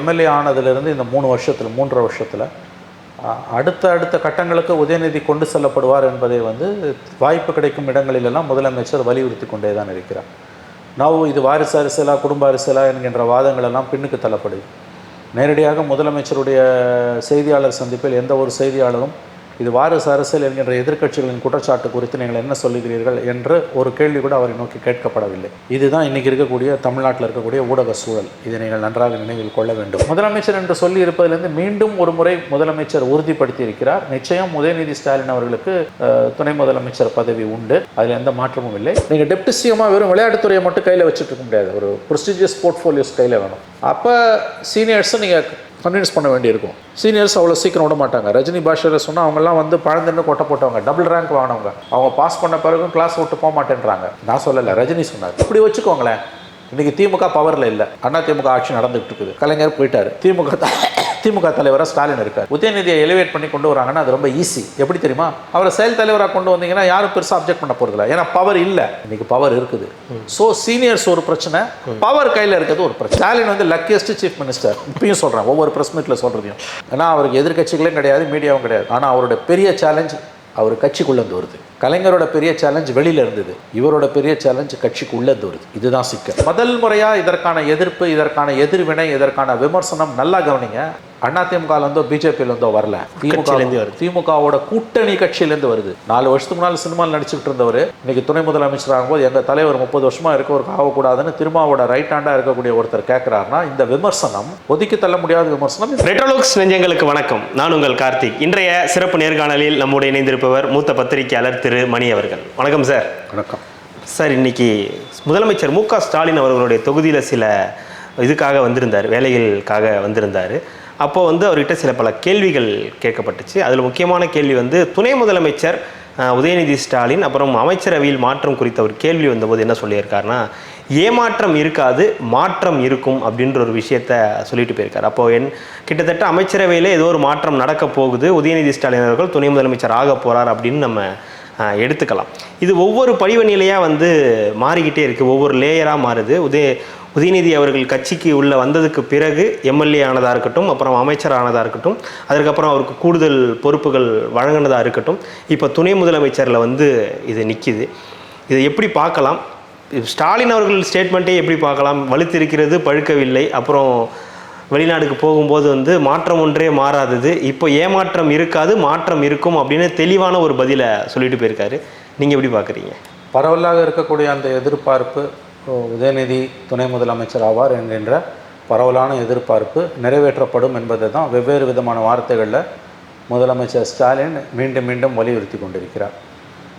MLA ஆனதிலிருந்து இந்த 3 வருஷத்தில் 3.5 வருஷத்தில் அடுத்த கட்டங்களுக்கு உதயநிதி கொண்டு செல்லப்படுவார் என்பதை வாய்ப்பு கிடைக்கும் இடங்களிலெல்லாம் முதலமைச்சர் வலியுறுத்தி கொண்டே தான் இருக்கிறார். இது வாரிசு அரசியலா குடும்ப அரசியலா என்கின்ற வாதங்கள் எல்லாம் பின்னுக்கு தள்ளப்படுது. நேரடியாக முதலமைச்சருடைய செய்தியாளர் சந்திப்பில் எந்த ஒரு செய்தியாளரும் இது வாரிசு அரசியல் என்கின்ற எதிர்க்கட்சிகளின் குற்றச்சாட்டு குறித்து நீங்கள் என்ன சொல்லுகிறீர்கள் என்று ஒரு கேள்வி கூட அவரை நோக்கி கேட்கப்படவில்லை. இதுதான் இன்றைக்கி இருக்கக்கூடிய தமிழ்நாட்டில் இருக்கக்கூடிய ஊடக சூழல். இதை நீங்கள் நன்றாக நினைவில் கொள்ள வேண்டும். முதலமைச்சர் என்று சொல்லி இருப்பதிலிருந்து மீண்டும் ஒரு முறை முதலமைச்சர் உறுதிப்படுத்தி இருக்கிறார். நிச்சயம் உதயநிதி ஸ்டாலின் அவர்களுக்கு துணை முதலமைச்சர் பதவி உண்டு, அதில் எந்த மாற்றமும் இல்லை. நீங்கள் டெப்டி சிஎம்மாக வெறும் விளையாட்டுத்துறையை மட்டும் கையில் வச்சுட்டு இருக்க முடியாது. ஒரு ப்ரெஸ்டிஜியஸ் போர்ட்ஃபோலியோஸ் கையில் வேணும். அப்போ சீனியர்ஸும் நீங்கள் கன்வின்ஸ் பண்ண வேண்டியிருக்கும். சீனியர்ஸ் அவ்வளோ சீக்கிரம் விட மாட்டாங்க. ரஜினி பாஷையில் சொன்னால் அவங்கெல்லாம் பழந்துன்னு கொட்டை போட்டவங்க, டபுள் ரேங்க் வாங்கினவங்க. அவங்க பாஸ் பண்ண பிறகும் கிளாஸ் விட்டு போக மாட்டேன்றாங்க. நான் சொல்லலை, ரஜினி சொன்னார். இப்படி வச்சுக்கோங்களேன். இன்றைக்கி திமுக பவரில் இல்லை, அதிமுக ஆட்சி நடந்துகிட்டு இருக்குது. கலைஞர் போயிட்டார், திமுக தலைவராக ஸ்டாலின் இருக்கார். உதயநிதியை எலிவேட் பண்ணி கொண்டு வராங்கன்னா அது ரொம்ப ஈஸி. எப்படி தெரியுமா? அவரை செயல் தலைவராக கொண்டு வந்தீங்கன்னா யாரும் பெருசாக அப்ஜெக்ட் பண்ண போகிறதில்ல. ஏன்னா பவர் இல்லை, இன்னைக்கு பவர் இருக்குது. ஸோ சீனியர்ஸ் ஒரு பிரச்சனை, பவர் கையில் இருக்கிறது ஒரு பிரச்சனை. Stalin luckiest chief minister. இப்பயும் சொல்கிறேன், ஒவ்வொரு ப்ரெஸ் மீட்டில் சொல்கிறதையும். ஏன்னா அவருக்கு எதிர்கட்சிகளும் கிடையாது, மீடியாவும் கிடையாது. ஆனால் அவரோட பெரிய சேலஞ்ச் அவர் கட்சிக்குள்ளேருந்து வருது. கலைஞரோட பெரிய சேலஞ்ச் வெளியில் இருந்தது, இவரோட பெரிய சேலஞ்ச் கட்சிக்குள்ளேருந்து வருது. இதுதான் சிக்கல். முதல் முறையாக இதற்கான எதிர்ப்பு, இதற்கான எதிர்வினை, இதற்கான விமர்சனம் நல்லா கவனிங்க. அதிமுகலேருந்தோ பிஜேபியிலேருந்தோ வரல, திமுகவோட கூட்டணி கட்சியிலேருந்து வருது. 4 வருஷத்துக்கு முன்னால் சினிமாவில் நடிச்சுக்கிட்டு இருந்தவர் இன்னைக்கு துணை முதலமைச்சர் ஆகும்போது எங்கள் தலைவர் 30 வருஷமாக இருக்கவருக்கு ஆகக்கூடாதுன்னு திருமாவோட ரைட் ஹேண்டாக இருக்கக்கூடிய ஒருத்தர் கேட்குறாருன்னா இந்த விமர்சனம் ஒதுக்கி தள்ள முடியாத விமர்சனம். ரெட்ரோலுக்ஸ் நெஞ்சங்களுக்கு வணக்கம். நான் உங்கள் கார்த்திக். இன்றைய சிறப்பு நேர்காணலில் நம்முடைய இணைந்திருப்பவர் மூத்த பத்திரிகையாளர் திரு மணி அவர்கள். வணக்கம் சார். வணக்கம் சார். இன்னைக்கு முதலமைச்சர் மு க ஸ்டாலின் அவர்களுடைய தொகுதியில் சில இதுக்காக வந்திருந்தார், வேலைகளுக்காக வந்திருந்தார். அப்போ அவர்கிட்ட சில பல கேள்விகள் கேட்கப்பட்டுச்சு. அதில் முக்கியமான கேள்வி துணை முதலமைச்சர் உதயநிதி ஸ்டாலின் அப்புறம் அமைச்சரவையில் மாற்றம் குறித்த ஒரு கேள்வி வந்தபோது என்ன சொல்லியிருக்காருன்னா, ஏமாற்றம் இருக்காது, மாற்றம் இருக்கும் அப்படின்ற ஒரு விஷயத்த சொல்லிட்டு போயிருக்காரு. அப்போது கிட்டத்தட்ட அமைச்சரவையில் ஏதோ ஒரு மாற்றம் நடக்க போகுது, உதயநிதி ஸ்டாலின் அவர்கள் துணை முதலமைச்சர் ஆக போகிறார் அப்படின்னு நம்ம எடுத்துக்கலாம். இது ஒவ்வொரு படிவநிலையாக மாறிக்கிட்டே இருக்குது, ஒவ்வொரு லேயராக மாறுது. உதயநிதி அவர்கள் கட்சிக்கு உள்ளே வந்ததுக்கு பிறகு எம்எல்ஏ ஆனதாக இருக்கட்டும், அப்புறம் அமைச்சர் ஆனதாக இருக்கட்டும், அதுக்கப்புறம் அவருக்கு கூடுதல் பொறுப்புகள் வழங்கினதாக இருக்கட்டும், இப்போ துணை முதலமைச்சரில் இது நிற்கிது. இதை எப்படி பார்க்கலாம்? ஸ்டாலின் அவர்கள் ஸ்டேட்மெண்ட்டே எப்படி பார்க்கலாம்? வலுத்திருக்கிறது, பழுக்கவில்லை. அப்புறம் வெளிநாடுக்கு போகும்போது மாற்றம் ஒன்றே மாறாதது, இப்போ ஏமாற்றம் இருக்காது, மாற்றம் இருக்கும் அப்படின்னு தெளிவான ஒரு பதிலை சொல்லிட்டு போயிருக்காரு. நீங்கள் எப்படி பார்க்குறீங்க? பரவலாக இருக்கக்கூடிய அந்த எதிர்பார்ப்பு, உதயநிதி துணை முதலமைச்சர் ஆவார் என்கின்ற பரவலான எதிர்பார்ப்பு நிறைவேற்றப்படும் என்பதை தான் வெவ்வேறு விதமான வார்த்தைகளில் முதலமைச்சர் ஸ்டாலின் மீண்டும் மீண்டும் வலியுறுத்தி கொண்டிருக்கிறார்.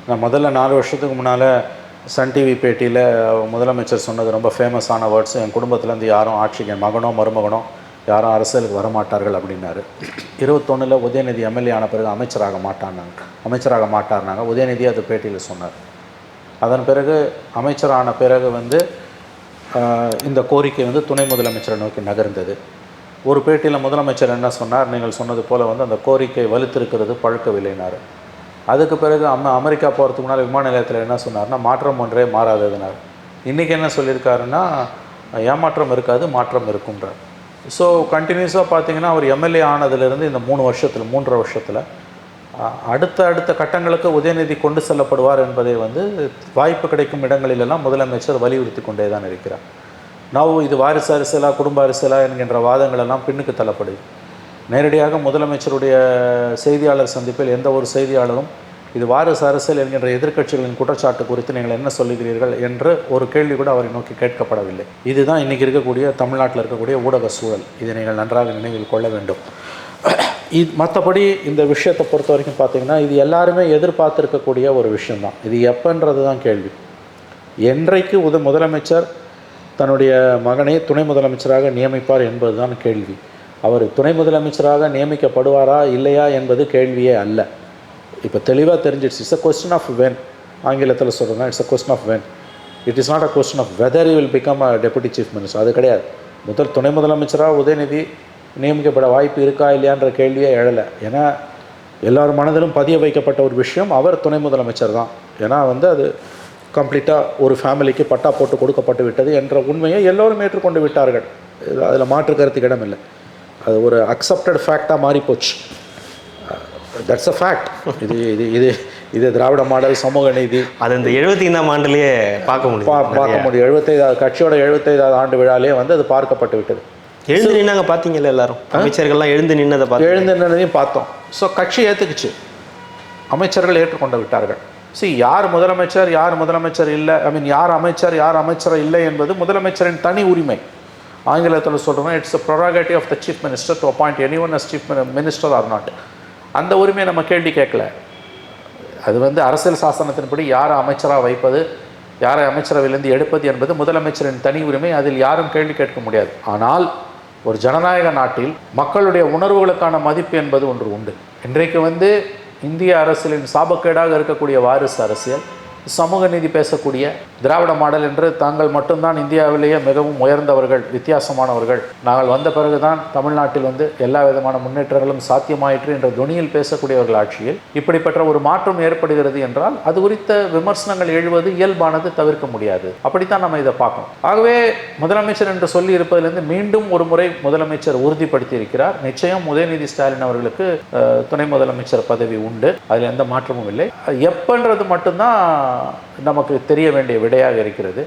நான் முதல்ல 4 வருஷத்துக்கு முன்னால் சன் டிவி பேட்டியில் முதலமைச்சர் சொன்னது ரொம்ப ஃபேமஸான வேர்ட்ஸ், என் குடும்பத்துலேருந்து யாரும் ஆட்சிக்கு மகனோ மருமகனோ யாரும் அரசியலுக்கு வரமாட்டார்கள் அப்படின்னாரு. 21 உதயநிதி எம்எல்ஏ ஆன பிறகு அமைச்சராக மாட்டார்னாங்க. உதயநிதி அது பேட்டியில் சொன்னார். அதன் பிறகு அமைச்சரான பிறகு இந்த கோரிக்கை துணை முதலமைச்சரை நோக்கி நகர்ந்தது. ஒரு பேட்டியில் முதலமைச்சர் என்ன சொன்னார், நீங்கள் சொன்னது போல் அந்த கோரிக்கை வலுத்திருக்கிறது, பழுக்கவில்லைனார். அதுக்கு பிறகு அமெரிக்கா போகிறதுக்கு முன்னால் விமான நிலையத்தில் என்ன சொன்னார்னா, மாற்றம் ஒன்றே மாறாததுனார். இன்றைக்கி என்ன சொல்லியிருக்காருன்னா, ஏமாற்றம் இருக்காது, மாற்றம் இருக்குன்றார். ஸோ கண்டினியூஸாக பார்த்தீங்கன்னா அவர் எம்எல்ஏ ஆனதிலிருந்து இந்த 3 வருஷத்தில் 3.5 வருஷத்தில் அடுத்த கட்டங்களுக்கு உதயநிதி கொண்டு செல்லப்படுவார் என்பதை வாய்ப்பு கிடைக்கும் இடங்களிலெல்லாம் முதலமைச்சர் வலியுறுத்தி கொண்டே தான் இருக்கிறார். இது வாரிசு அரசியலா குடும்ப அரசியலா என்கின்ற வாதங்கள் எல்லாம் பின்னுக்கு தள்ளப்படுது. நேரடியாக முதலமைச்சருடைய செய்தியாளர் சந்திப்பில் எந்த ஒரு செய்தியாளரும் இது வாரிசு அரசியல் என்கின்ற எதிர்க்கட்சிகளின் குற்றச்சாட்டு குறித்து நீங்கள் என்ன சொல்லுகிறீர்கள் என்று ஒரு கேள்வி கூட அவரை நோக்கி கேட்கப்படவில்லை. இதுதான் இன்றைக்கி இருக்கக்கூடிய தமிழ்நாட்டில் இருக்கக்கூடிய ஊடக சூழல். இதை நீங்கள் நன்றாக நினைவில் கொள்ள வேண்டும். மற்றபடி இந்த விஷயத்தை பொறுத்த வரைக்கும் பார்த்திங்கன்னா இது எல்லாருமே எதிர்பார்த்துருக்கக்கூடிய ஒரு விஷயந்தான். இது எப்போன்றது தான் கேள்வி. என்றைக்கு முதலமைச்சர் தன்னுடைய மகனை துணை முதலமைச்சராக நியமிப்பார் என்பது தான் கேள்வி. அவர் துணை முதலமைச்சராக நியமிக்கப்படுவாரா இல்லையா என்பது கேள்வியே அல்ல. இப்போ தெளிவாக தெரிஞ்சிடுச்சு. It's a question of when. ஆங்கிலத்தில் சொல்கிறாங்க, it's a question of when. It is not a question of whether you will become a deputy chief minister. அது கிடையாது. துணை முதலமைச்சராக உதயநிதி நியமிக்கப்பட வாய்ப்பு இருக்கா இல்லையான்ற கேள்வியே எழலை. ஏன்னா எல்லோரும் மனதிலும் பதிய வைக்கப்பட்ட ஒரு விஷயம் அவர் துணை முதலமைச்சர் தான். ஏன்னா அது கம்ப்ளீட்டாக ஒரு ஃபேமிலிக்கு பட்டா போட்டு கொடுக்கப்பட்டு விட்டது என்ற உண்மையை எல்லோரும் ஏற்றுக்கொண்டு விட்டார்கள். அதில் மாற்று கருத்துக்கு இடம் இல்லை. அது ஒரு அக்செப்டட் ஃபேக்டாக மாறி போச்சு. That's a fact. இது இது இது இது திராவிட மாடல், சமூக நீதி, அது இந்த 75ஆம் ஆண்டுலேயே பார்க்க முடியும். 75வது கட்சியோட 75வது ஆண்டு விழாலேயே வந்து அது பார்க்கப்பட்டு விட்டது. எழுந்து நின்னாங்க பார்த்தீங்கல்ல, எல்லாரும் அமைச்சர்கள்லாம் எழுந்து நின்னதை பார்த்து, எழுந்து நின்னதையும் பார்த்தோம். ஸோ கட்சி ஏற்றுக்குச்சு, அமைச்சர்கள் ஏற்றுக்கொண்டு விட்டார்கள். யார் முதலமைச்சர் யார் முதலமைச்சர் இல்லை, யார் அமைச்சர் யார் அமைச்சர் இல்லை என்பது முதலமைச்சரின் தனி உரிமை. ஆங்கிலத்தில் சொல்கிறோம்னா it's a prerogative of the chief minister to appoint anyone as chief minister or not. அந்த உரிமையை நம்ம கேள்வி கேட்கல. அது வந்து அரசியல் சாசனத்தின்படி யாரை அமைச்சராக வைப்பது, யாரை அமைச்சரவையிலிருந்து எடுப்பது என்பது முதலமைச்சரின் தனி உரிமை. அதில் யாரும் கேள்வி கேட்க முடியாது. ஆனால் ஒரு ஜனநாயக நாட்டில் மக்களுடைய உணர்வுகளுக்கான மதிப்பு என்பது ஒன்று உண்டு. இன்றைக்கு வந்து இந்திய அரசியலின் சாபக்கேடாக இருக்கக்கூடிய வாரிசு அரசியல், சமூக நீதி பேசக்கூடிய திராவிட மாடல் என்று தாங்கள் மட்டும்தான் இந்தியாவிலேயே மிகவும் உயர்ந்தவர்கள், வித்தியாசமானவர்கள், நாங்கள் வந்த பிறகுதான் தமிழ்நாட்டில் வந்து எல்லா விதமான முன்னேற்றங்களும் சாத்தியமாயிற்று என்ற துணியில் பேசக்கூடியவர்கள் ஆட்சியில் இப்படிப்பட்ட ஒரு மாற்றம் ஏற்படுகிறது என்றால் அது குறித்த விமர்சனங்கள் எழுவது இயல்பானது, தவிர்க்க முடியாது. அப்படித்தான் நம்ம இதை பார்க்கணும். ஆகவே முதலமைச்சர் என்று சொல்லி இருப்பதிலிருந்து மீண்டும் ஒரு முறை முதலமைச்சர் உறுதிப்படுத்தி இருக்கிறார். நிச்சயம் உதயநிதி ஸ்டாலின் அவர்களுக்கு துணை முதலமைச்சர் பதவி உண்டு, அதில் எந்த மாற்றமும் இல்லை. எப்பன்றது மட்டும்தான் நமக்கு தெரிய வேண்டிய விடையாக இருக்கிறது.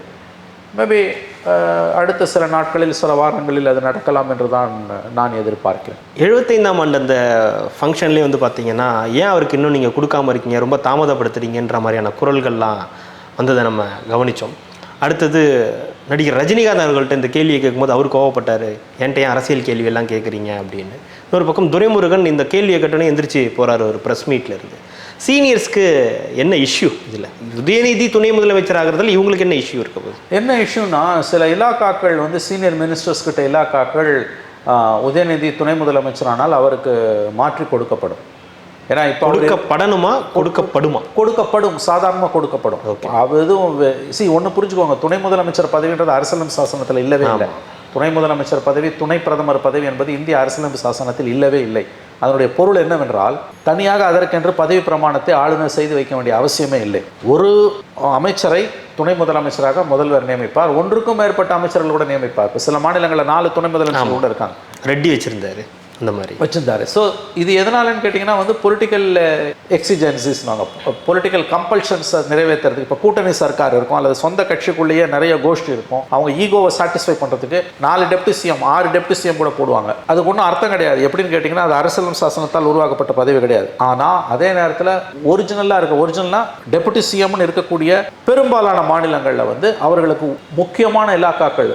மேபி அடுத்த சில நாட்களில், சில வாரங்களில் அது நடக்கலாம் என்று தான் நான் எதிர்பார்க்கிறேன். 75ஆம் ஆண்டு அந்த ஃபங்க்ஷன்லேயே வந்து பார்த்தீங்கன்னா, ஏன் அவருக்கு இன்னும் நீங்கள் கொடுக்காம இருக்கீங்க, ரொம்ப தாமதப்படுத்துறீங்கன்ற மாதிரியான குரல்கள்லாம் வந்ததை நம்ம கவனித்தோம். அடுத்தது நடிகர் ரஜினிகாந்த் அவர்கள்ட்ட இந்த கேள்வியை கேட்கும்போது அவர் கோவப்பட்டார், என்கிட்ட ஏன் அரசியல் கேள்வியெல்லாம் கேட்குறீங்க அப்படின்னு. இன்னொரு பக்கம் துரைமுருகன் இந்த கேள்வியை கேட்டோன்னே எந்திரிச்சு போகிறார் ஒரு ப்ரெஸ் மீட்டில் இருந்து. சீனியர்ஸ்க்கு என்ன இஷ்யூ இதில்? உதயநிதி துணை முதலமைச்சர் ஆகிறதுல இவங்களுக்கு என்ன இஷ்யூ இருக்க போகுது? என்ன இஷ்யூனா, சில இலாக்காக்கள் வந்து சீனியர் மினிஸ்டர்ஸ் கிட்ட இலாக்காக்கள் உதயநிதி துணை முதலமைச்சரானால் அவருக்கு மாற்றி கொடுக்கப்படும். ஏன்னா இப்போ கொடுக்கப்படணுமா, கொடுக்கப்படும், சாதாரணமாக கொடுக்கப்படும். அது எதுவும் ஒன்று புரிஞ்சுக்கோங்க, துணை முதலமைச்சர் பதவின்றது அரசியலமைப்பு சாசனத்தில் இல்லவே இல்லை. துணை முதலமைச்சர் பதவி, துணை பிரதமர் பதவி என்பது இந்திய அரசியலமைப்பு சாசனத்தில் இல்லவே இல்லை. அதனுடைய பொருள் என்னவென்றால், தனியாக அதற்கென்று பதவி பிரமாணத்தை ஆளுநர் செய்து வைக்க வேண்டிய அவசியமே இல்லை. ஒரு அமைச்சரை துணை முதலமைச்சராக முதல்வர் நியமிப்பார், ஒன்றுக்கும் மேற்பட்ட அமைச்சர்கள் கூட நியமிப்பார். இப்போ சில மாநிலங்களில் 4 துணை முதலமைச்சர்கள் கூட இருக்காங்க. ரெட்டி வச்சிருந்தாரு, அந்த மாதிரி வச்சிருந்தாரு. ஸோ இது எதனாலன்னு கேட்டிங்கன்னா வந்து பொலிட்டிக்கல் எக்ஸிஜென்சிஸ், நாங்கள் பொலிட்டிக்கல் கம்பல்ஷன்ஸை நிறைவேற்றுறதுக்கு. இப்போ கூட்டணி சர்க்கார் இருக்கும், அல்லது சொந்த கட்சிக்குள்ளேயே நிறைய கோஷ்டி இருக்கும், அவங்க ஈகோவை சாட்டிஸ்ஃபை பண்ணுறதுக்கு 4 டெப்டி சிஎம் 6 டெப்டி சிஎம் கூட போடுவாங்க. அதுக்கு ஒன்றும் அர்த்தம் கிடையாது. எப்படின்னு கேட்டிங்கன்னா, அது அரசியல் சாசனத்தால் உருவாக்கப்பட்ட பதவி கிடையாது. ஆனால் அதே நேரத்தில் ஒரிஜினலாக டெப்டி சிஎம்னு இருக்கக்கூடிய பெரும்பாலான மாநிலங்களில் வந்து அவர்களுக்கு முக்கியமான இலாக்காக்கள்,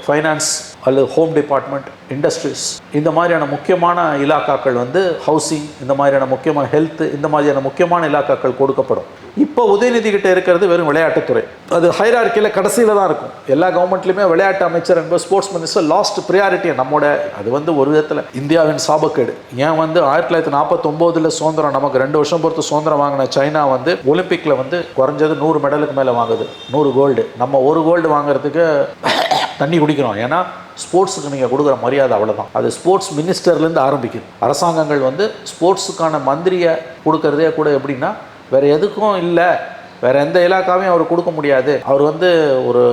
ஃபைனான்ஸ் அல்லது ஹோம் டிபார்ட்மெண்ட், இண்டஸ்ட்ரீஸ், இந்த மாதிரியான முக்கியமான இலாக்காக்கள் வந்து ஹவுசிங், இந்த மாதிரியான முக்கியமான ஹெல்த், இந்த மாதிரியான முக்கியமான இலாக்காக்கள் கொடுக்கப்படும். இப்போ உதயநிதி கிட்ட இருக்கிறது வெறும் விளையாட்டுத்துறை. அது ஹைரார்க்கியில் கடைசியில் தான் இருக்கும். எல்லா கவர்மெண்ட்லையுமே விளையாட்டு அமைச்சர் என்பது, ஸ்போர்ட்ஸ் மினிஸ்டர் லாஸ்ட் ப்ரியாரிட்டி. நம்மோட அது வந்து ஒரு விதத்தில் இந்தியாவின் சாபக்கேடு. ஏன் வந்து 1949 சுதந்திரம், நமக்கு 2 வருஷம் பொறுத்து சுதந்திரம் வாங்கின சைனா வந்து ஒலிம்பிக்கில் வந்து குறைஞ்சது 100 மெடலுக்கு மேலே வாங்குது, 100 கோல்டு. நம்ம 1 கோல்டு வாங்குறதுக்கு தண்ணி குடிக்கிறோம். ஏன்னா ஸ்போர்ட்ஸுக்கு நீங்கள் கொடுக்குற மரியாதை அவ்வளோதான். அது ஸ்போர்ட்ஸ் மினிஸ்டர்லேருந்து ஆரம்பிக்குது. அரசாங்கங்கள் வந்து ஸ்போர்ட்ஸுக்கான மந்திரியை கொடுக்கறதே கூட எப்படின்னா, வேறு எதுக்கும் இல்லை, வேறு எந்த இலாக்காவையும் அவர் கொடுக்க முடியாது, அவர் வந்து ஒரு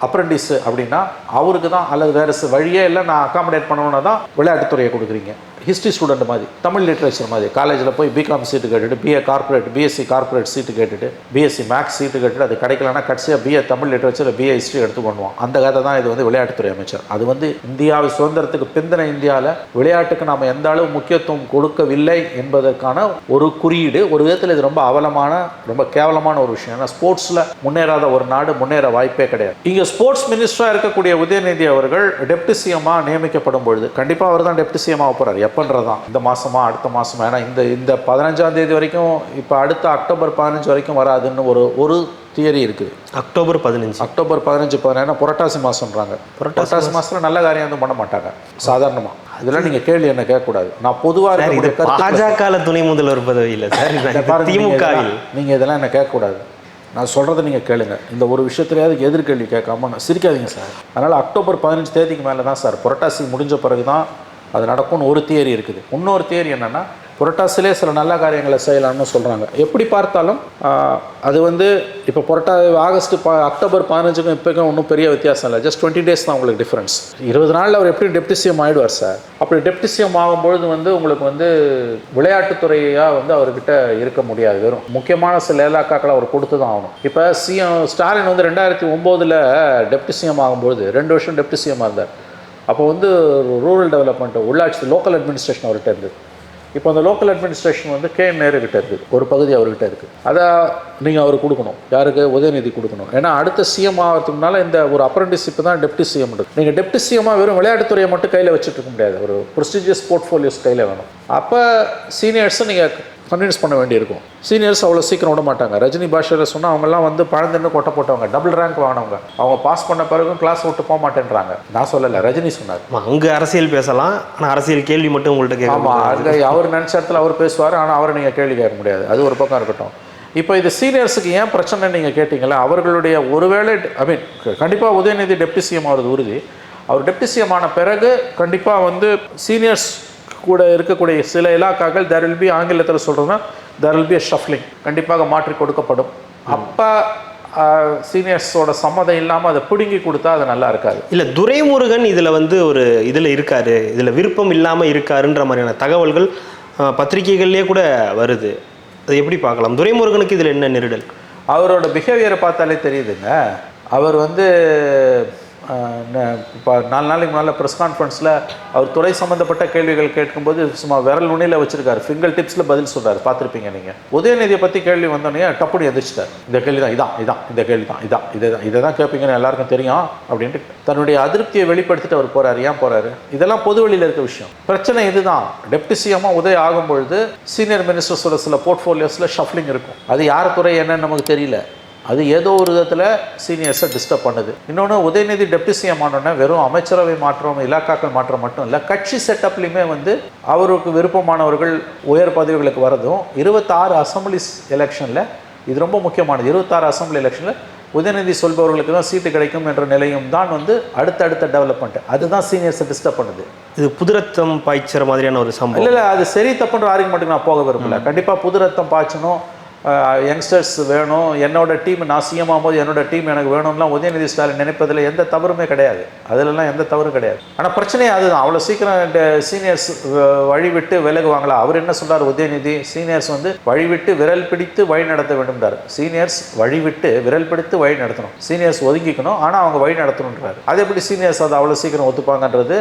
அப்ரெண்டிஸு அப்படின்னா அவருக்கு தான், அல்லது வேறு வழியே இல்லை, நான் அகாமடேட் பண்ணணுன்னா தான் விளையாட்டுத்துறையை கொடுக்குறீங்க. ஹிஸ்ட்ரி ஸ்டூடெண்ட் மாதிரி, தமிழ் லிட்ரேச்சர் மாதிரி, காலேஜில் போய் பிகாம் சீட்டு கேட்டுட்டு, BA corporate, BSc corporate seat கேட்டுட்டு, பிஎஸ்சி மேக்ஸ் சீட்டு கேட்டுட்டு, அது கிடைக்கலன்னா கடைசியாக BA Tamil literature, BA history எடுத்து பண்ணுவான். அந்த கதை தான் இது வந்து விளையாட்டுத்துறை அமைச்சர். அது வந்து இந்தியாவை சுதந்திரத்துக்கு பிந்தின இந்தியாவில் விளையாட்டுக்கு நாம் எந்த அளவு முக்கியத்துவம் கொடுக்கவில்லை என்பதற்கான ஒரு குறியீடு. ஒரு விதத்தில் இது ரொம்ப அவலமான, ரொம்ப கேவலமான ஒரு விஷயம். ஏன்னா ஸ்போர்ட்ஸில் முன்னேறாத ஒரு நாடு முன்னேற வாய்ப்பே கிடையாது. இங்கே ஸ்போர்ட்ஸ் மினிஸ்டராக இருக்கக்கூடிய உதயநிதி அவர்கள் டெப்டி சிஎம்மாக நியமிக்கப்படும் பொழுது கண்டிப்பாக அவர் தான் டெப்டி சிஎம்மாக போகிறார். எப்பன்றதான் இந்த மாதமா அடுத்த மாதமா, ஏன்னா இந்த 15ஆம் தேதி வரைக்கும், இப்போ அடுத்த அக்டோபர் 15 வரைக்கும் வராதுன்னு ஒரு தியரி இருக்குது. அக்டோபர் 15 ஏன்னா புரட்டாசி மாதம்ன்றாங்க. புரட்டாசி மாதத்தில் நல்ல காரியம் எதுவும் பண்ண மாட்டாங்க சாதாரணமாக. இதெல்லாம் நீங்கள் கேள்வி என்ன கேட்கக்கூடாது. நான் பொதுவாக பாஜக துணை முதல்வர் பதவி இல்லை சார், திமுக. நீங்கள் இதெல்லாம் என்ன கேட்கக்கூடாது. நான் சொல்கிறத நீங்கள் கேளுங்க. இந்த ஒரு விஷயத்துலையாவது எதிர்கேள்வி கேட்காம சிரிக்காதீங்க சார். அதனால் அக்டோபர் 15 தேதிக்கு மேலே தான் சார், புரட்டாசி முடிஞ்ச பிறகு தான் அது நடக்கும்னு ஒரு தியரி இருக்குது. இன்னொரு தியரி என்னென்னா, புரட்டாசிலே சில நல்ல காரியங்களை செய்யலாம்னு சொல்கிறாங்க. எப்படி பார்த்தாலும் அது வந்து இப்போ அக்டோபர் 15க்கும் இப்போக்கும் ஒன்றும் பெரிய வித்தியாசம் இல்லை. ஜஸ்ட் 20 days தான் உங்களுக்கு டிஃப்ரென்ஸ். 20 நாளில் அவர் எப்படி டெப்டி சிஎம் ஆகிடுவார் சார். அப்படி டெப்டி சிஎம் ஆகும்பொழுது வந்து உங்களுக்கு வந்து விளையாட்டுத்துறையாக வந்து அவர்கிட்ட இருக்க முடியாது. வெறும் முக்கியமான சில இலாக்காக்களை அவர் கொடுத்து தான் ஆகணும். இப்போ ஸ்டாலின் வந்து 2009 டெப்டி சிஎம் ஆகும்போது 2 வருஷம் டெப்டி சிஎம்மாக இருந்தார். அப்போ வந்து ரூரல் டெவலப்மெண்ட், உள்ளாட்சி, லோக்கல் அட்மினிஸ்ட்ரேஷன் அவர்கிட்ட இருந்தது. இப்போ அந்த லோக்கல் அட்மினிஸ்ட்ரேஷன் வந்து KM நேரு கிட்ட இருக்குது, ஒரு பகுதி அவர்கிட்ட இருக்குது. அதை நீங்கள் அவர் கொடுக்கணும். யாருக்கு? உதயநிதி கொடுக்கணும். ஏன்னா அடுத்த சிஎம் ஆகிறதுக்குனால இந்த ஒரு அப்ரெண்டிஸ்ஷிப் தான் டெப்டி சிஎம் இருக்குது. நீங்கள் டெப்டி சிஎம்மாக வெறும் விளையாட்டுத்துறையை மட்டும் கையில் வச்சுட்டு இருக்க முடியாது. ஒரு ப்ரெஸ்டீஜியஸ் போர்ட்ஃபோலியோஸ் கையில் வேணும். அப்போ சீனியர்ஸை நீங்கள் கன்வின்ஸ் பண்ண வேண்டியிருக்கும். சீனியர்ஸ் அவ்வளோ சீக்கிரம் விட மாட்டாங்க. ரஜினி பாஷையில் சொன்னால் அவங்கெல்லாம் வந்து பழந்தன்னு கொட்டை போட்டவங்க, டபுள் ரேங்க் வாங்கினவங்க. அவங்க பாஸ் பண்ண பிறகும் கிளாஸ் விட்டு போக மாட்டேன்றாங்க. நான் சொல்லலை, ரஜினி சொன்னார். அங்கே அரசியல் பேசலாம், ஆனால் அரசியல் கேள்வி மட்டும் உங்கள்கிட்ட கேட்கலாம். ஆமாம், அங்கே அவர் நினச்ச இடத்துல அவர் பேசுவார், ஆனால் அவரை நீங்கள் கேள்வி கேட்க முடியாது. அது ஒரு பக்கம் இருக்கட்டும். இப்போ இது சீனியர்ஸுக்கு ஏன் பிரச்சனை நீங்கள் கேட்டிங்களா? அவர்களுடைய ஒருவேளை கண்டிப்பாக உதயநிதி டெப்டி சிஎம் ஆகிறது உறுதி. அவர் டெப்டி சிஎம் ஆன பிறகு கண்டிப்பாக வந்து சீனியர்ஸ் கூட இருக்கக்கூடிய சில இலாக்காக்கள் there will be, ஆங்கிலத்தில் சொல்கிறதுனா there will be a shuffling, கண்டிப்பாக மாற்றி கொடுக்கப்படும். அப்போ சீனியர்ஸோட சம்மதம் இல்லாமல் அதை பிடுங்கி கொடுத்தா அது நல்லா இருக்காது. இல்லை, துரைமுருகன் இதில் வந்து ஒரு இதில் இருக்காரு, இதில் விருப்பம் இல்லாமல் இருக்காருன்ற மாதிரியான தகவல்கள் பத்திரிகைகள்லேயே கூட வருது. அது எப்படி பார்க்கலாம்? துரைமுருகனுக்கு இதில் என்ன நெருடல்? அவரோட பிஹேவியரை பார்த்தாலே தெரியுதுங்க. அவர் வந்து இப்போ 4 நாளைக்கு முன்னால் ப்ரெஸ் கான்ஃபரன்ஸில் அவர் துறை சம்மந்தப்பட்ட கேள்விகள் கேட்கும்போது சும்மா விரல் நுனியில் வச்சுருக்காரு, ஃபிங்கர் டிப்ஸில் பதில் சொல்கிறார். பார்த்துருப்பீங்க நீங்கள். உதயநிதியை பற்றி கேள்வி வந்தோடனே டப்புனு எதிர்ச்சிட்டார். இந்த கேள்வி தான் இதான், இந்த கேள்வி தான் இதை தான் கேட்பீங்கன்னு எல்லாருக்கும் தெரியும் அப்படின்ட்டு தன்னுடைய அதிருப்தியை வெளிப்படுத்திட்டு அவர் போகிறார். ஏன் போகிறாரு? இதெல்லாம் பொது வெளியில் இருக்க விஷயம். பிரச்சனை இதுதான். டெப்டி சிஎம்மாக உதயம் ஆகும்பொழுது சீனியர் மினிஸ்டர்ஸோட சில போர்ட்ஃபோலியோஸில் ஷஃப்லிங் இருக்கும். அது யார் துறை என்னன்னு நமக்கு தெரியல. அது ஏதோ ஒரு விதத்தில் சீனியர்ஸை டிஸ்டர்ப் பண்ணுது. இன்னொன்று, உதயநிதி டெப்டி சிஎம் ஆனோடனே வெறும் அமைச்சரவை மாற்றம், இலாக்காக்கள் மாற்றம் மட்டும் இல்லை, கட்சி செட்டப்லையுமே வந்து அவருக்கு விருப்பமானவர்கள் உயர் பதவிகளுக்கு வரதும் 26 அசம்பிளிஸ் எலெக்ஷனில் இது ரொம்ப முக்கியமானது. 26 அசம்பிளி எலெக்ஷனில் உதயநிதி சொல்பவர்களுக்கு தான் சீட்டு கிடைக்கும் என்ற நிலையும் தான் வந்து அடுத்த டெவலப்மெண்ட். அதுதான் சீனியர்ஸை டிஸ்டர்ப் பண்ணுது. இது புதுரத்தம் பாய்ச்சற மாதிரியான ஒரு சம்பவம் இல்லை, அது சரி தப்புன்ற ஆர்குமெண்ட்டுக்கு நான் போக விரும்பல. கண்டிப்பாக புதுரத்தம் பாய்ச்சணும், யங்ஸ்டர்ஸ் வேணும், என்னோட டீம், நான் சிஎம் ஆகும்போது என்னோட டீம் எனக்கு வேணும்லாம் உதயநிதி ஸ்டாலின் நினைப்பதில் எந்த தவறுமே கிடையாது. அதிலெல்லாம் எந்த தவறும் கிடையாது. ஆனால் பிரச்சனையே அதுதான். அவ்வளோ சீக்கிரம் சீனியர்ஸ் வழிவிட்டு விலகுவாங்களா? அவர் என்ன சொல்கிறார் உதயநிதி? சீனியர்ஸ் வந்து வழிவிட்டு விரல் பிடித்து வழி நடத்த வேண்டும்ன்றார். சீனியர்ஸ் வழிவிட்டு விரல் பிடித்து வழி நடத்தணும், சீனியர்ஸ் ஒதுங்கிக்கணும், ஆனால் அவங்க வழி நடத்தணுன்றாரு. அது எப்படி சீனியர்ஸ் அதை அவ்வளோ சீக்கிரம் ஒத்துப்பாங்கன்றது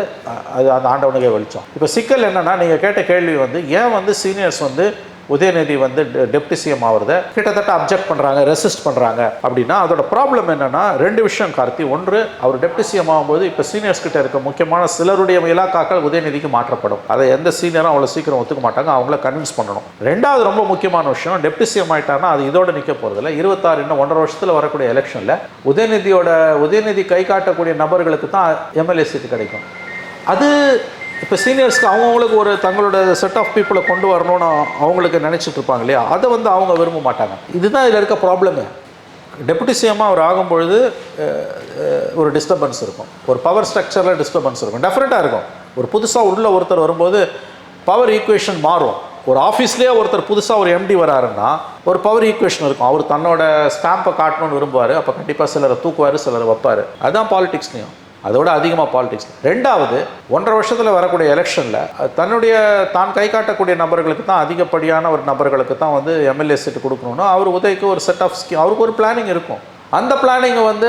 அது அந்த ஆண்டவனுக்கே வெளிச்சம். இப்போ சிக்கல் என்னென்னா, நீங்கள் கேட்ட கேள்வி வந்து ஏன் வந்து சீனியர்ஸ் வந்து உதயநிதி வந்து டெப்டி சிஎம் ஆகிறத கிட்டத்தட்ட அப்ஜெக்ட் பண்ணுறாங்க, ரெசிஸ்ட் பண்ணுறாங்க அப்படின்னா அதோட ப்ராப்ளம் என்னென்னா 2 விஷயம் கார்த்தி. ஒன்று, அவர் டெப்டி சிஎம் ஆகும்போது இப்போ சீனியர்ஸ் கிட்ட இருக்க முக்கியமான சிலருடைய இலாக்காக்கள் உதயநிதிக்கு மாற்றப்படும். அதை எந்த சீனியரும் அவ்வளோ சீக்கிரம் ஒத்துக்க மாட்டாங்க, அவங்கள கன்வின்ஸ் பண்ணணும். 2வது ரொம்ப முக்கியமான விஷயம், டெப்டி சிஎம் ஆகிட்டாருன்னா அது இதோட நிற்க போகிறதில்ல. 26 இன்னும் 1.5 வருஷத்தில் வரக்கூடிய எலெக்ஷனில் உதயநிதி கை காட்டக்கூடிய நபர்களுக்கு தான் எம்எல்ஏ சீட்டு கிடைக்கும். அது இப்போ சீனியர்ஸ்க்கு அவங்களுக்கு ஒரு தங்களோட செட் ஆஃப் பீப்புளை கொண்டு வரணும்னு அவங்களுக்கு நினச்சிட்டு இருப்பாங்க இல்லையா? அதை வந்து அவங்க விரும்ப மாட்டாங்க. இதுதான் இதில் இருக்க ப்ராப்ளமே. டெப்யூட்டி சிஎம்மாக அவர் ஆகும்பொழுது ஒரு டிஸ்டர்பன்ஸ் இருக்கும், ஒரு பவர் ஸ்ட்ரக்சரில் டிஸ்டர்பன்ஸ் இருக்கும், டெஃபினட்டாக இருக்கும். ஒரு புதுசாக உள்ள ஒருத்தர் வரும்போது பவர் ஈக்குவேஷன் மாறும். ஒரு ஆஃபீஸ்லேயே ஒருத்தர் புதுசாக ஒரு எம்டி வராருன்னா ஒரு பவர் ஈக்குவேஷன் இருக்கும். அவர் தன்னோட ஸ்டாம்பை காட்டணும்னு விரும்புவார். அப்போ கண்டிப்பாக சிலரை தூக்குவார், சிலரை வைப்பார். அதுதான் பாலிடிக்ஸ்லையும், அதோட அதிகமாக பாலிடிக்ஸ். 2வது, 1.5 வருஷத்தில் வரக்கூடிய எலெக்ஷனில் தான் கை காட்டக்கூடிய நபர்களுக்கு தான், அதிகப்படியான ஒரு நபர்களுக்கு தான் வந்து எம்எல்ஏ சீட்டு கொடுக்கணும்னா அவர் உதவிக்கு ஒரு செட் ஆஃப் ஸ்கீம், அவருக்கு ஒரு பிளானிங் இருக்கும். அந்த பிளானிங்கை வந்து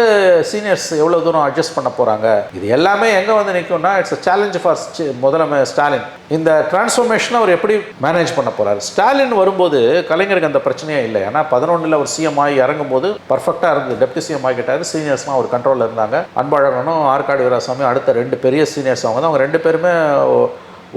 சீனியர்ஸ் எவ்வளோ தூரம் அட்ஜஸ்ட் பண்ண போகிறாங்க, இது எல்லாமே எங்கே வந்து நிற்கும்னா இட்ஸ் அ சேலஞ்ச் ஃபார் முதலமைச்சர் ஸ்டாலின். இந்த டிரான்ஸ்ஃபர்மேஷனை அவர் எப்படி மேனேஜ் பண்ண போகிறார்? ஸ்டாலின் வரும்போது கலைஞருக்கு அந்த பிரச்சனையே இல்லை. ஏன்னா 11 அவர் சிஎம் ஆகி இறங்கும் போது பர்ஃபெக்டாக இருந்தது. டெப்டி சிஎம் ஆகிட்டார், சீனியர்ஸ்லாம் அவர் கண்ட்ரோலில் இருந்தாங்க. அன்பழகனும் ஆற்காடு வீராசாமி அடுத்த 2 பெரிய சீனியர்ஸ் அவங்க தான். அவங்க 2 பேருமே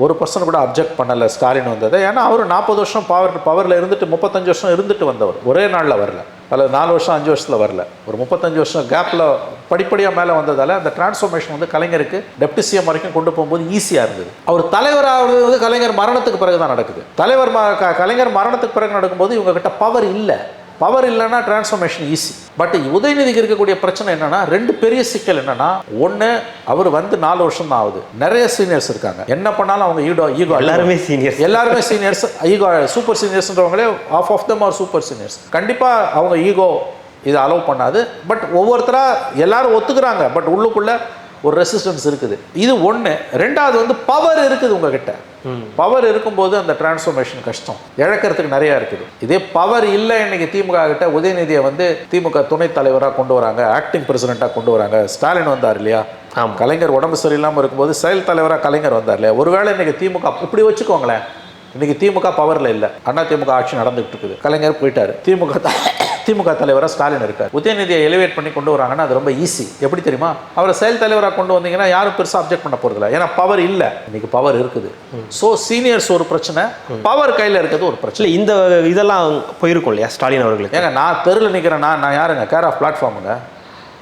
1% கூட அப்ஜெக்ட் பண்ணலை ஸ்டாலின் வந்ததை. ஏன்னா அவர் 40 வருஷம் பவரில் இருந்துட்டு 35 வருஷம் இருந்துட்டு வந்தவர், ஒரே நாளில் வரல, அல்லது 4 வருஷம் 5 வருஷத்தில் வரல, ஒரு 35 வருஷம் கேப்பில் படிப்படியாக மேலே வந்ததால் அந்த டிரான்ஸ்ஃபர்மேஷன் வந்து கலைஞருக்கு டெப்டி சிஎம் வரைக்கும் கொண்டு போகும்போது ஈஸியாக இருந்தது. அவர் தலைவராகிறது வந்து கலைஞர் மரணத்துக்கு பிறகு தான் நடக்குது. கலைஞர் மரணத்துக்கு பிறகு நடக்கும்போது இவங்ககிட்ட பவர் இல்லை. பவர் இல்லைன்னா டிரான்ஸ்ஃபர்மேஷன் ஈஸி. பட் உதயநிதிக்கு இருக்கக்கூடிய பிரச்சனை என்னன்னா, ரெண்டு பெரிய சிக்கல் என்னன்னா, ஒன்று அவர் வந்து 4 வருஷம் தான் ஆகுது, நிறைய சீனியர்ஸ் இருக்காங்க, என்ன பண்ணாலும் அவங்க ஈகோ எல்லாருமே சீனியர்ஸ் ஈகோ சூப்பர் சீனியர்ஸ்ன்றவங்களே of them are super seniors. கண்டிப்பாக அவங்க ஈகோ இதை அலோவ் பண்ணாது. பட் ஒவ்வொருத்தராக எல்லாரும் ஒத்துக்கிறாங்க, பட் உள்ளுக்குள்ள ஒரு ரெசிஸ்டன்ஸ் இருக்குது. இது ஒன்று. ரெண்டாவது வந்து பவர் இருக்குது உங்ககிட்ட. பவர் இருக்கும்போது அந்த டிரான்ஸ்ஃபர்மேஷன் கஷ்டம், இழக்கிறதுக்கு நிறையா இருக்குது. இதே பவர் இல்லை இன்னைக்கு திமுக கிட்ட, உதயநிதியை வந்து திமுக துணைத் தலைவராக கொண்டு வராங்க, ஆக்டிங் பிரசிடெண்ட்டாக கொண்டு வராங்க. ஸ்டாலின் வந்தார் இல்லையா, கலைஞர் உடம்பு சரியில்லாமல் இருக்கும்போது செயல் தலைவராக கலைஞர் வந்தார் இல்லையா. ஒருவேளை இன்னைக்கு திமுக இப்படி வச்சுக்கோங்களேன், இன்னைக்கு திமுக பவரில் இல்லை, அண்ணா திமுக ஆட்சி நடந்துகிட்டு இருக்குது, கலைஞர் போயிட்டாரு, திமுக தலைவராக ஸ்டாலின் இருக்கார். உதயநிதியை எலிவேட் பண்ணி கொண்டு வராங்கன்னா அது ரொம்ப ஈஸி. எப்படி தெரியுமா, அவரை செயல் தலைவராக கொண்டு வந்தீங்கன்னா யாரும் பெருசாக அப்ஜெக்ட் பண்ண போகிறதில்ல, ஏன்னா பவர் இல்லை, இன்னைக்கு பவர் இருக்குது. ஸோ சீனியர்ஸ் ஒரு பிரச்சனை, பவர் கையில் இருக்கிறது ஒரு பிரச்சனை. இந்த இதெல்லாம் போயிருக்கும் இல்லையா ஸ்டாலின் அவர்களுக்கு. ஏங்க நான் தெருவில் நிற்கிறேன், நான் யாருங்க, கேர் ஆஃப் பிளாட்ஃபார்முங்க,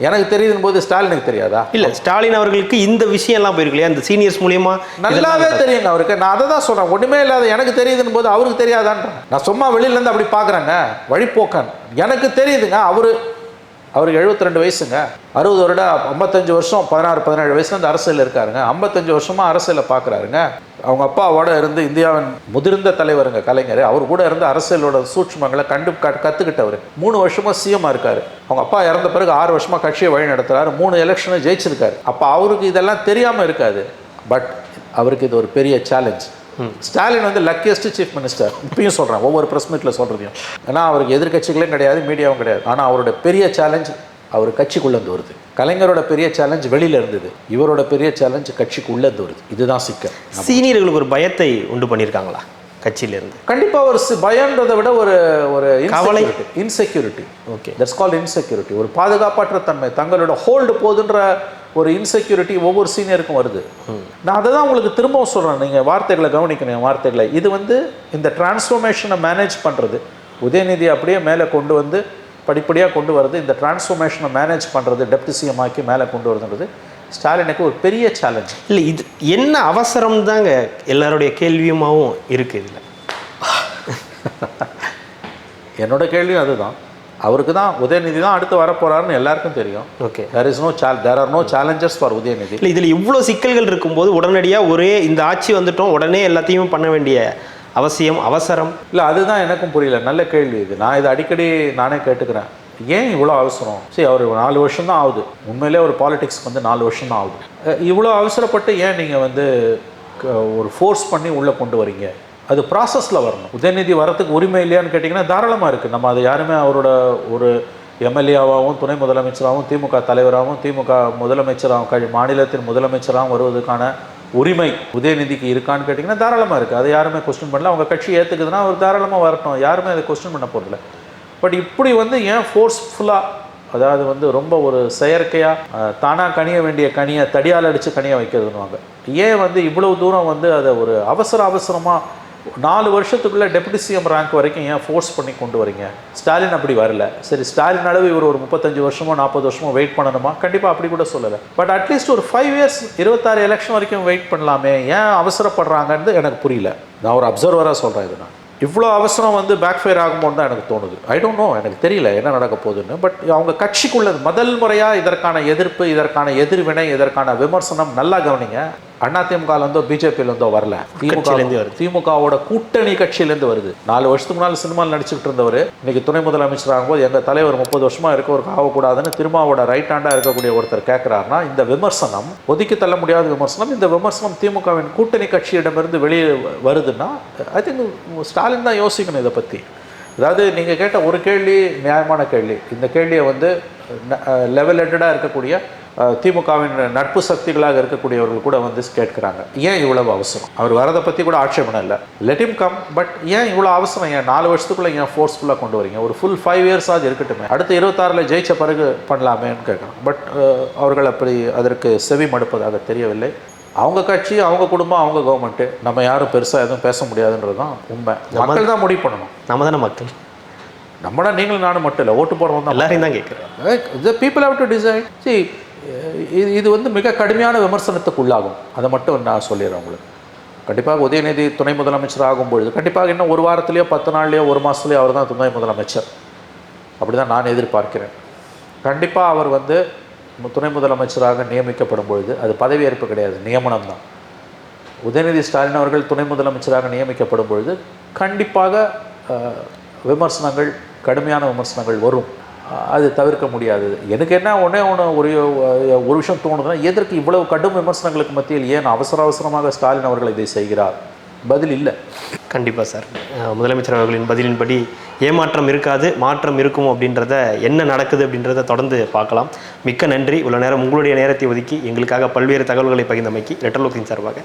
எனக்கு தெரியுதுன்னு போது ஸ்டாலினுக்கு தெரியாதா? இல்லை, ஸ்டாலின் அவர்களுக்கு இந்த விஷயம்லாம் போயிருக்கு இல்லையா, இந்த சீனியர்ஸ் மூலியமா நல்லாவே தெரியுங்க அவருக்கு. நான் அதை தான் சொல்கிறேன், ஒன்றுமே இல்லாத எனக்கு தெரியுதுன்னு போது அவருக்கு தெரியாதான்றேன். நான் சும்மா வெளியிலேருந்து அப்படி பார்க்குறேங்க, வழிபோக்கன். எனக்கு தெரியுதுங்க, அவருக்கு 72 வயசுங்க, 60 வருடம் 55 வருஷம் 16-17 வயசுலேருந்து அரசியல் இருக்காருங்க, 55 வருஷமாக அரசியலில் பார்க்குறாருங்க. அவங்க அப்பாவோட இருந்து இந்தியாவின் முதிர்ந்த தலைவருங்க கலைஞர், அவர் கூட இருந்து அரசியலோட சூட்சுமங்களை கற்றுக்கிட்டவர். 3 வருஷமாக சிஎம்மாக இருக்கார். அவங்க அப்பா இறந்த பிறகு 6 வருஷமாக கட்சியை வழி நடத்துகிறாரு, 3 எலெக்ஷனை ஜெயிச்சிருக்காரு. அப்போ அவருக்கு இதெல்லாம் தெரியாமல் இருக்காது. பட் அவருக்கு இது ஒரு பெரிய சேலஞ்ச். ஸ்டாலின் வந்து லக்கியஸ்ட் சீஃப் மினிஸ்டர், இப்பயும் சொல்கிறேன், ஒவ்வொரு ப்ரெஸ் மீட்டில் சொல்கிறதையும். ஏன்னா அவருக்கு எதிர்கட்சிகளே கிடையாது, மீடியாவும் கிடையாது. ஆனால் அவரோட பெரிய சேலஞ்ச் அவர் கட்சிக்குள்ளேருந்து வருது. கலைஞரோட பெரிய சேலஞ்ச் வெளியில் இருந்தது, இவரோட பெரிய சேலஞ்ச் கட்சிக்குள்ளேருந்து வருது. இதுதான் சிக்கல். சீனியர்களுக்கு ஒரு பயத்தை உண்டு பண்ணியிருக்காங்களா கட்சியிலேருந்து? கண்டிப்பாக ஒரு பயன்றதை விட ஒரு insecurity. Okay, that's called insecurity. ஒரு பாதுகாப்பற்ற தன்மை, தங்களோட ஹோல்டு போதுன்ற ஒரு இன்செக்யூரிட்டி ஒவ்வொரு சீனியருக்கும் வருது. நான் அதை தான் உங்களுக்கு திரும்பவும் சொல்கிறேன், நீங்கள் வார்த்தைகளை கவனிக்கணும், வார்த்தைகளை. இது வந்து இந்த டிரான்ஸ்ஃபர்மேஷனை மேனேஜ் பண்ணுறது, உதயநிதி அப்படியே மேலே கொண்டு வந்து படிப்படியாக கொண்டு வருது, இந்த டிரான்ஸ்ஃபர்மேஷனை மேனேஜ் பண்ணுறது, டெப்டி சிஎம் ஆக்கி மேலே கொண்டு வருதுன்றது ஸ்டாலினுக்கு ஒரு பெரிய சேலஞ்ச். இல்லை, இது என்ன அவசரம் தாங்க எல்லாருடைய கேள்வியுமாவும் இருக்குது இதில். என்னோட கேள்வியும் அதுதான். அவருக்கு தான் உதயநிதி தான் அடுத்து வரப்போறாருன்னு எல்லாருக்கும் தெரியும். Okay, there are no challenges for Udhayanidhi. இல்லை, இதில் இவ்வளோ சிக்கல்கள் இருக்கும்போது உடனடியாக ஒரே இந்த ஆட்சி வந்துட்டோம், உடனே எல்லாத்தையும் பண்ண வேண்டிய அவசரம் இல்லை, அதுதான் எனக்கும் புரியல. நல்ல கேள்வி இது. நான் இதை அடிக்கடி நானே கேட்டுக்கிறேன், ஏன் இவ்வளோ அவசரம்? சரி, அவர் 4 வருஷம் தான் ஆகுது, உண்மையிலே ஒரு பாலிடிக்ஸ்க்கு வந்து 4 வருஷம் தான் ஆகுது. இவ்வளோ அவசரப்பட்டு ஏன் நீங்கள் வந்து ஒரு ஃபோர்ஸ் பண்ணி உள்ளே கொண்டு வரீங்க? அது ப்ராசஸில் வரணும். உதயநிதி வரத்துக்கு உரிமை இல்லையான்னு கேட்டிங்கன்னா தாராளமாக இருக்குது. நம்ம அதை யாருமே அவரோட ஒரு எம்எல்ஏவாகவும் துணை முதலமைச்சராகவும் திமுக தலைவராகவும் திமுக முதலமைச்சராகவும் மாநிலத்தின் முதலமைச்சராகவும் வருவதற்கான உரிமை உதயநிதிக்கு இருக்கான்னு கேட்டிங்கன்னா தாராளமாக இருக்குது. அதை யாருமே கொஸ்டின் பண்ணல. அவங்க கட்சி ஏற்றுக்குதுன்னா அவர் தாராளமாக வரட்டும், யாருமே அதை கொஸ்டின் பண்ண போகிறதில்ல. பட் இப்படி வந்து ஏன் ஃபோர்ஸ்ஃபுல்லாக, அதாவது வந்து ரொம்ப ஒரு செயற்கையாக தானாக கனிய வேண்டிய கனியை தடியால் அடித்து கனிய வைக்கிறதுன்னுவாங்க, ஏன் வந்து இவ்வளவு தூரம் வந்து அதை ஒரு அவசரமாக 4 வருஷத்துக்குள்ளே டெப்யூட்டி சிஎம் ரேங்க் வரைக்கும் ஏன் ஃபோர்ஸ் பண்ணி கொண்டு வரீங்க? ஸ்டாலின் அப்படி வரல. சரி, ஸ்டாலின் அளவு இவர் ஒரு 35 வருஷமோ 40 வருஷமோ வெயிட் பண்ணணுமா? கண்டிப்பாக அப்படி கூட சொல்லலை. பட் அட்லீஸ்ட் ஒரு 5 இயர்ஸ் 26 எலெக்ஷன் வரைக்கும் வெயிட் பண்ணலாமே, ஏன் அவசரப்படுறாங்கன்னு எனக்கு புரியல. நான் ஒரு அப்சர்வராக சொல்கிறேன். இது நான் இவ்வளோ அவசரம் வந்து பேக் ஃபயர் ஆகும்போது தான் எனக்கு தோணுது. ஐ டோன்ட் நோ, எனக்கு தெரியல என்ன நடக்க போகுதுன்னு. பட் அவங்க கட்சிக்குள்ள முதல் முறையாக இதற்கான எதிர்ப்பு, இதற்கான எதிர்வினை, இதற்கான விமர்சனம் நல்லா கவனிங்க. அதிமுகலேருந்தோ பிஜேபியிலேருந்தோ வரல, திமுகவோட கூட்டணி கட்சியிலேருந்து வருது. 4 வருஷத்துக்கு முன்னால் சினிமாவில் நடிச்சுக்கிட்டு இருந்தவர் இன்னைக்கு துணை முதலமைச்சர் ஆகும்போது எங்கள் தலைவர் 30 வருஷமாக இருக்கவருக்கு ஆகக்கூடாதுன்னு திருமாவோட ரைட் ஹேண்டாக இருக்கக்கூடிய ஒருத்தர் கேட்குறாருன்னா, இந்த விமர்சனம் ஒதுக்கி தள்ள முடியாத விமர்சனம். இந்த விமர்சனம் திமுகவின் கூட்டணி கட்சியிடமிருந்து வெளியே வருதுன்னா ஐ திங்க் ஸ்டாலின் தான் யோசிக்கணும் இதை பற்றி. அதாவது நீங்கள் கேட்ட ஒரு கேள்வி நியாயமான கேள்வி. இந்த கேள்வியை வந்து லெவல் ஹெட்டடாக இருக்கக்கூடிய திமுகவின் நட்பு சக்திகளாக இருக்கக்கூடியவர்கள் கூட வந்து கேட்குறாங்க, ஏன் இவ்வளவு அவசரம்? அவர் வரதை பற்றி கூட ஆட்சேபணம் இல்லை, லெட் ஹிம் கம். பட் ஏன் இவ்வளோ அவசரம்? ஏன் 4 வருஷத்துக்குள்ளே ஏன் ஃபோர்ஸ்ஃபுல்லாக கொண்டு வரீங்க? ஒரு ஃபுல் 5 இயர்ஸாவது இருக்கட்டுமே, அடுத்து 26 ஜெயிச்ச பிறகு பண்ணலாமேன்னு கேட்குறோம். பட் அவர்கள் அப்படி அதற்கு செவி மடுப்பதாக தெரியவில்லை. அவங்க கட்சி, அவங்க குடும்பம், அவங்க கவர்மெண்ட்டு, நம்ம யாரும் பெருசாக எதுவும் பேச முடியாதுன்றது தான் உண்மை. மக்கள் தான் முடிவு பண்ணணும். நம்ம தானே மக்கள். நம்மளா நீங்களும் நானும் மட்டும் இல்லை, ஓட்டு போடுறவங்க தான் எல்லாரையும் தான் கேட்குறேன். The people have to decide. சரி, இது வந்து மிக கடுமையான விமர்சனத்துக்கு உள்ளாகும். அதை மட்டும் நான் சொல்லிடுறேன் உங்களுக்கு. கண்டிப்பாக உதயநிதி துணை முதலமைச்சர் ஆகும்பொழுது கண்டிப்பாக இன்னும் 1 வாரத்துலேயோ 10 நாள்லையோ 1 மாதத்துலேயோ அவர் தான் துணை முதலமைச்சர். அப்படி தான் நான் எதிர்பார்க்கிறேன். கண்டிப்பாக அவர் வந்து துணை முதலமைச்சராக நியமிக்கப்படும் பொழுது அது பதவியேற்பு கிடையாது, நியமனம் தான். உதயநிதி ஸ்டாலின் அவர்கள் துணை முதலமைச்சராக நியமிக்கப்படும் பொழுது கண்டிப்பாக விமர்சனங்கள், கடுமையான விமர்சனங்கள் வரும். அது தவிர்க்க முடியாது. எனக்கு என்ன ஒரு விஷயம் தோணுதுன்னா, எதற்கு இவ்வளவு கடும் விமர்சனங்களுக்கு மத்தியில் ஏன் அவசரமாக ஸ்டாலின் அவர்கள் இதை செய்கிறார்? பதில் இல்லை. கண்டிப்பாக சார். முதலமைச்சர் அவர்களின் பதிலின்படி ஏமாற்றம் இருக்காது, மாற்றம் இருக்கும் அப்படின்றத, என்ன நடக்குது அப்படின்றத தொடர்ந்து பார்க்கலாம். மிக்க நன்றி. இவ்வளோ நேரம் உங்களுடைய நேரத்தை ஒதுக்கி எங்களுக்காக பல்வேறு தகவல்களை பகிர்ந்தமைக்கு ரெட்டர்லோக்கின் சார்பாக